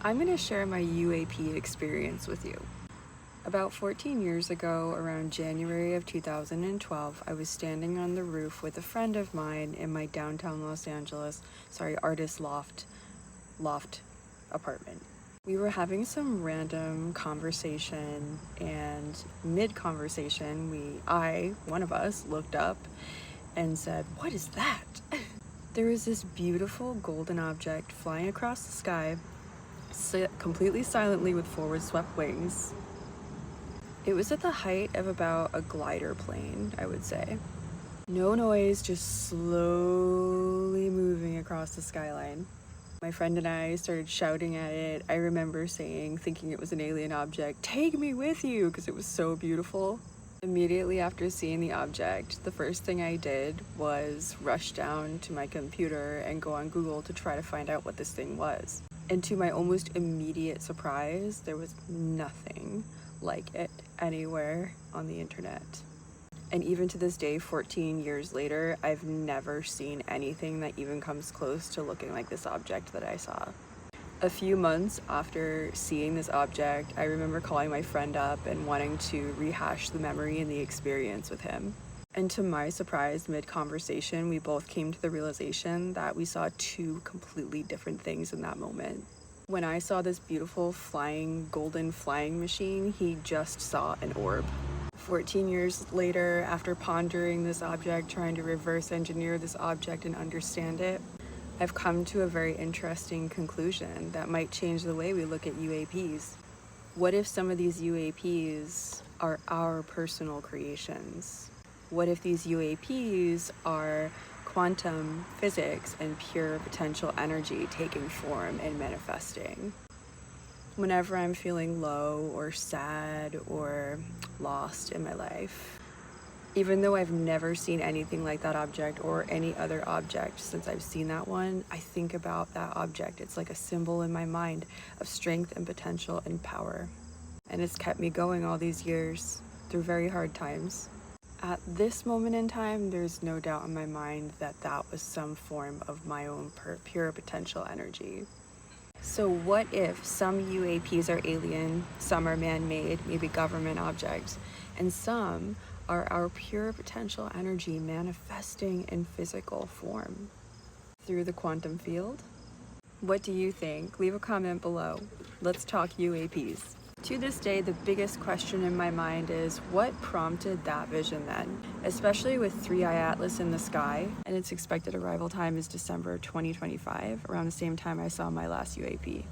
I'm going to share my UAP experience with you. About 14 years ago, around January of 2012, I was standing on the roof with a friend of mine in my downtown Los Angeles, artist loft apartment. We were having some random conversation, and mid-conversation, one of us, looked up and said, "What is that?" There was this beautiful golden object flying across the sky, completely silently with forward swept wings. It was at the height of about a glider plane, I would say. No noise, just slowly moving across the skyline. My friend and I started shouting at it. I remember thinking it was an alien object, "Take me with you," because it was so beautiful. Immediately after seeing the object, the first thing I did was rush down to my computer and go on Google to try to find out what this thing was. And to my almost immediate surprise, there was nothing like it anywhere on the internet. And even to this day, 14 years later, I've never seen anything that even comes close to looking like this object that I saw. A few months after seeing this object, I remember calling my friend up and wanting to rehash the memory and the experience with him. And to my surprise, mid-conversation, we both came to the realization that we saw two completely different things in that moment. When I saw this beautiful golden flying machine, he just saw an orb. 14 years later, after pondering this object, trying to reverse engineer this object and understand it, I've come to a very interesting conclusion that might change the way we look at UAPs. What if some of these UAPs are our personal creations? What if these UAPs are quantum physics and pure potential energy taking form and manifesting? Whenever I'm feeling low or sad or lost in my life, even though I've never seen anything like that object or any other object since I've seen that one, I think about that object. It's like a symbol in my mind of strength and potential and power. And it's kept me going all these years through very hard times. At this moment in time, there's no doubt in my mind that that was some form of my own pure potential energy. So what if some UAPs are alien, some are man-made, maybe government objects, and some are our pure potential energy manifesting in physical form through the quantum field? What do you think? Leave a comment below. Let's talk UAPs. To this day, the biggest question in my mind is what prompted that vision then? Especially with 3i Atlas in the sky, and its expected arrival time is December 2025, around the same time I saw my last UAP.